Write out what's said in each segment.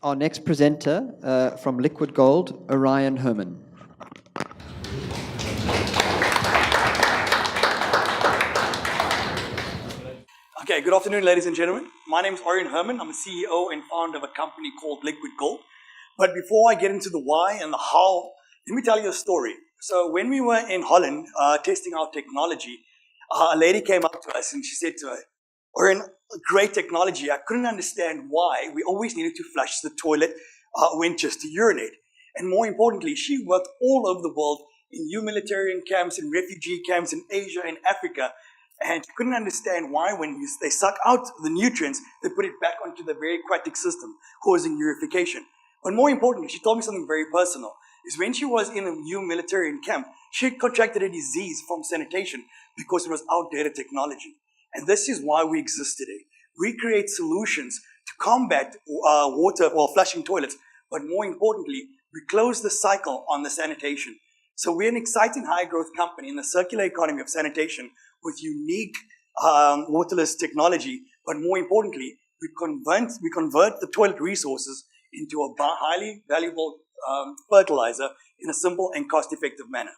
our next presenter from LiquidGold, Orion Herman. Okay, good afternoon, ladies and gentlemen. My name is Orion Herman. I'm a CEO and founder of a company called LiquidGold. But before I get into the why and the how, let me tell you a story. So when we were in Holland testing our technology, a lady came up to us and she said to us, Orion, great technology. I couldn't understand why we always needed to flush the toilet when just to urinate. And more importantly, she worked all over the world in humanitarian camps, in refugee camps in Asia and Africa, and couldn't understand why when they suck out the nutrients, they put it back onto the very aquatic system, causing purification. But more importantly, she told me something very personal, is when she was in a humanitarian camp, she contracted a disease from sanitation because it was outdated technology. And this is why we exist today. We create solutions to combat flushing toilets, but more importantly, we close the cycle on the sanitation. So we're an exciting high-growth company in the circular economy of sanitation with unique waterless technology, but more importantly, we convert the toilet resources into a highly valuable fertilizer in a simple and cost-effective manner.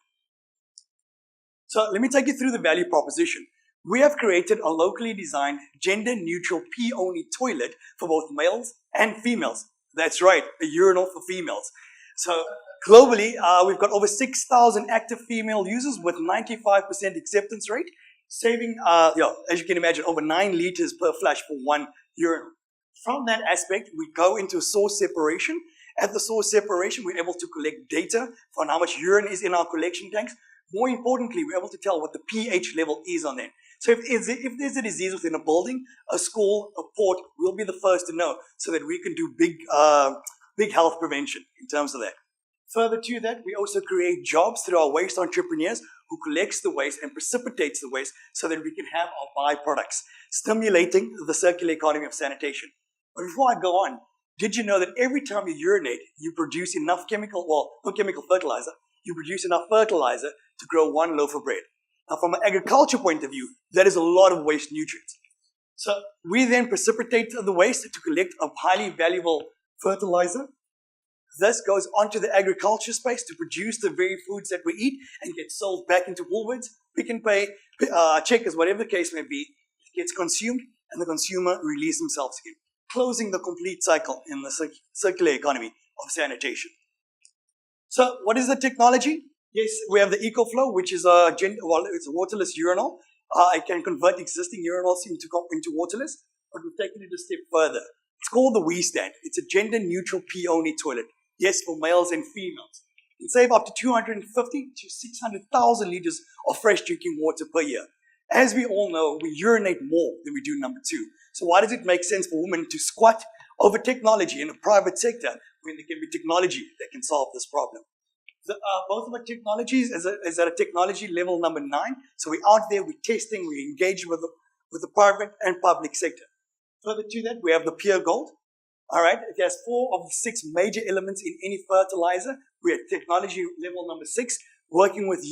So let me take you through the value proposition. We have created a locally designed, gender-neutral pee-only toilet for both males and females. That's right, a urinal for females. So globally, we've got over 6,000 active female users with 95% acceptance rate, saving, as you can imagine, over 9 liters per flush for one urinal. From that aspect, we go into source separation. At the source separation, we're able to collect data on how much urine is in our collection tanks. More importantly, we're able to tell what the pH level is on them. So if there's a disease within a building, a school, a port, we'll be the first to know so that we can do big health prevention in terms of that. Further to that, we also create jobs through our waste entrepreneurs who collects the waste and precipitates the waste so that we can have our byproducts, stimulating the circular economy of sanitation. But before I go on, did you know that every time you urinate, you produce enough fertilizer, you produce enough fertilizer to grow one loaf of bread? Now, from an agriculture point of view, that is a lot of waste nutrients. So we then precipitate the waste to collect a highly valuable fertilizer. This goes onto the agriculture space to produce the very foods that we eat and get sold back into Woolworths, Pick and Pay, Checkers, whatever the case may be. It gets consumed and the consumer releases themselves again, closing the complete cycle in the circular economy of sanitation. So what is the technology? Yes, we have the EcoFlow, which is it's a waterless urinal. It can convert existing urinals into waterless, but we've taken it a step further. It's called the We Stand. It's a gender-neutral pee-only toilet. Yes, for males and females. It can save up to 250 to 600,000 liters of fresh drinking water per year. As we all know, we urinate more than we do number 2. So why does it make sense for women to squat over technology in the private sector when there can be technology that can solve this problem? Both of our technologies is at a technology level number 9. So we're out there, we're testing, we're engaging with the private and public sector. Further to that, we have the pure gold. All right, it has 4 of the 6 major elements in any fertilizer. We're at technology level number 6, working with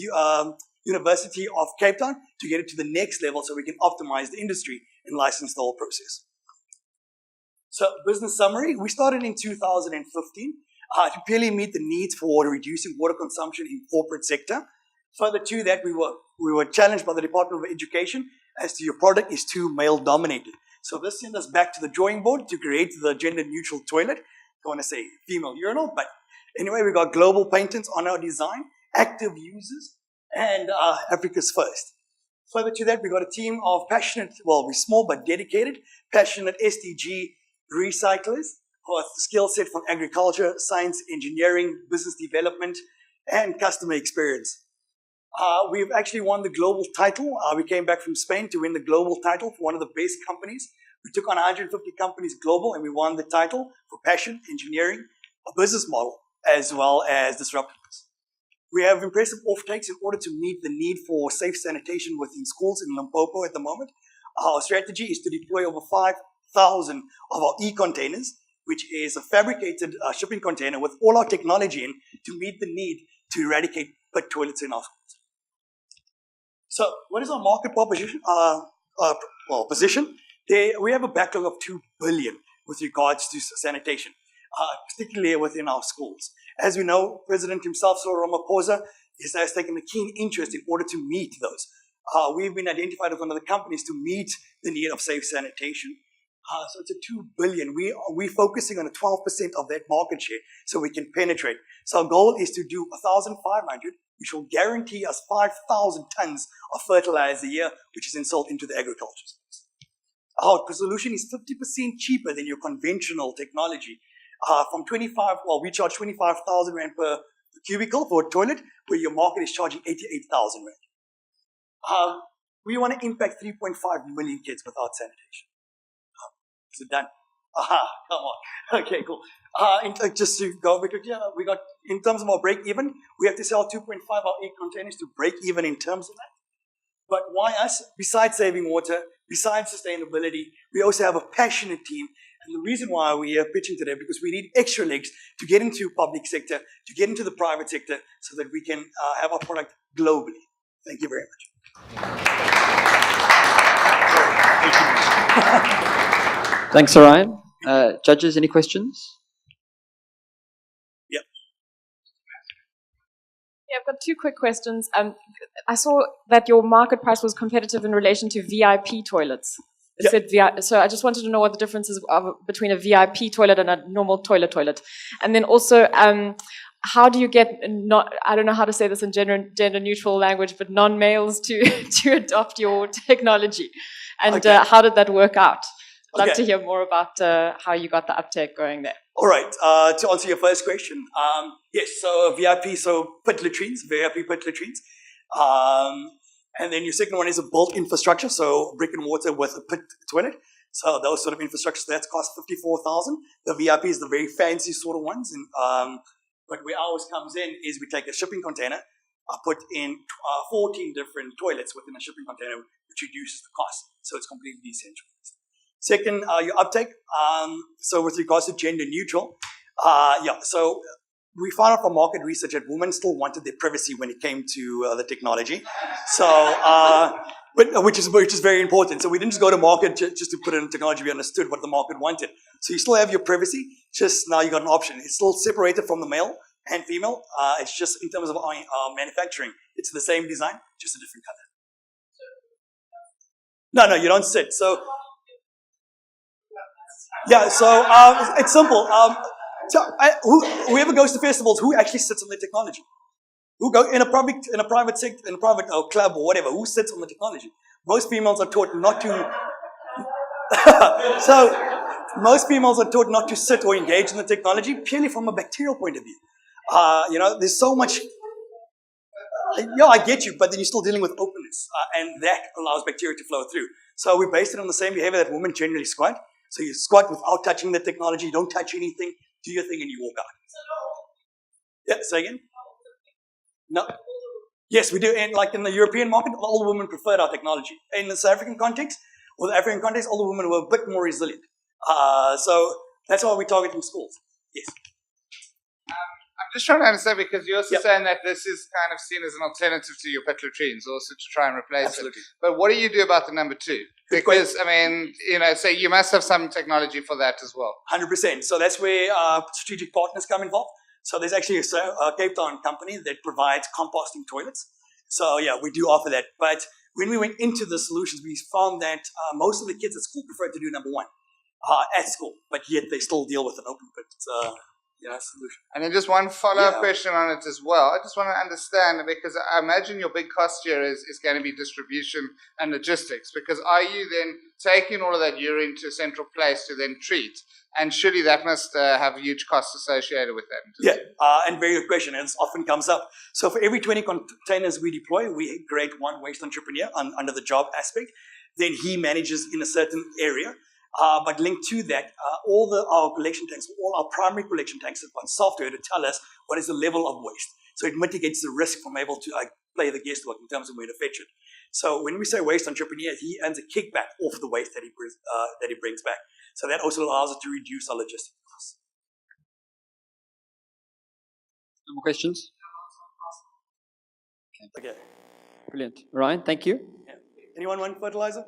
University of Cape Town to get it to the next level so we can optimize the industry and license the whole process. So, business summary, we started in 2015 to purely meet the needs for reducing water consumption in corporate sector. Further to that, we were challenged by the Department of Education as to your product is too male-dominated. So this sent us back to the drawing board to create the gender-neutral toilet. I want to say female urinal, but anyway, we got global patents on our design, active users, and Africa's first. Further to that, we got a team of passionate, we're small but dedicated, passionate SDG recyclers who have the skill set from agriculture, science, engineering, business development, and customer experience. We've actually won the global title. We came back from Spain to win the global title for one of the best companies. We took on 150 companies global and we won the title for passion, engineering, a business model, as well as disruptiveness. We have impressive off-takes in order to meet the need for safe sanitation within schools in Limpopo at the moment. Our strategy is to deploy over 5,000 of our e-containers, which is a fabricated shipping container with all our technology in to meet the need to eradicate pit toilets in our schools. So, what is our market proposition? Position? We have a backlog of $2 billion with regards to sanitation. particularly within our schools. As we know, President himself, Cyril Ramaphosa, has taken a keen interest in order to meet those. We've been identified as one of the companies to meet the need of safe sanitation. So it's a 2 billion. We're focusing on a 12% of that market share so we can penetrate. So our goal is to do 1,500, which will guarantee us 5,000 tons of fertilizer a year, which is then sold into the agriculture space. Our solution is 50% cheaper than your conventional technology. We charge 25,000 Rand per cubicle for a toilet, where your market is charging 88,000 Rand. We want to impact 3.5 million kids without sanitation. Is it done? Come on. Okay, cool. Just to go quickly, we got, in terms of our break even, we have to sell 2.5 our containers to break even in terms of that. But why us? Besides saving water, besides sustainability, we also have a passionate team. And the reason why we are pitching today, because we need extra legs to get into public sector, to get into the private sector, so that we can have our product globally. Thank you very much. Thanks, Orion. Judges, any questions? Yep. Yeah, I've got two quick questions. I saw that your market price was competitive in relation to VIP toilets. So I just wanted to know what the difference is between a VIP toilet and a normal toilet. And then also, how do you get, I don't know how to say this in gender neutral language, but non-males to adopt your technology? And how did that work out? I'd love to hear more about how you got the uptake going there. All right. To answer your first question, yes, so VIP, so pit latrines, VIP pit latrines. And then your second one is a built infrastructure, so brick and mortar with a pit toilet. So those sort of infrastructures, that's cost 54,000. The VIP is the very fancy sort of ones. And but where ours comes in is we take a shipping container, put in 14 different toilets within a shipping container, which reduces the cost. So it's completely decentralized. Second, your uptake. So with regards to gender neutral, so we found out from market research that women still wanted their privacy when it came to the technology. So, which is very important. So we didn't just go to market just to put in technology. We understood what the market wanted. So you still have your privacy, just now you got an option. It's still separated from the male and female. It's just in terms of manufacturing, it's the same design, just a different color. No, you don't sit. So. Yeah, so it's simple. Whoever goes to festivals, who actually sits on the technology? Who go in a private sector, in a private club or whatever? Who sits on the technology? Most females are taught not to. So most females are taught not to sit or engage in the technology purely from a bacterial point of view. There's so much. I get you, but then you're still dealing with openness, and that allows bacteria to flow through. So we based it on the same behavior that women generally squat. So you squat without touching the technology, you don't touch anything, do your thing, and you walk out. Yeah, say again? No. Yes, we do. And like in the European market, all the women preferred our technology. In the South African context, or the African context, all the women were a bit more resilient. So that's why we target in schools. Yes. I'm just trying to understand, because you're also saying that this is kind of seen as an alternative to your pit latrines, also to try and replace it. But what do you do about the number two? Because, so you must have some technology for that as well. 100%. So that's where strategic partners come involved. So there's actually a Cape Town company that provides composting toilets. So yeah, we do offer that. But when we went into the solutions, we found that most of the kids at school prefer to do number one at school, but yet they still deal with an open pit solution. And then just one follow-up question on it as well. I just want to understand, because I imagine your big cost here is going to be distribution and logistics, because are you then taking all of that urine to a central place to then treat? And surely that must have huge costs associated with that. Yeah, and very good question, and it often comes up. So for every 20 containers we deploy, we create one waste entrepreneur under the job aspect. Then he manages in a certain area. But linked to that, all our collection tanks, all our primary collection tanks have got software to tell us what is the level of waste. So it mitigates the risk from able to play the guesswork in terms of where to fetch it. So when we say waste entrepreneur, he earns a kickback off the waste that he brings back. So that also allows us to reduce our logistics costs. No more questions? Okay. Brilliant. Ryan, thank you. Yeah. Anyone want fertilizer?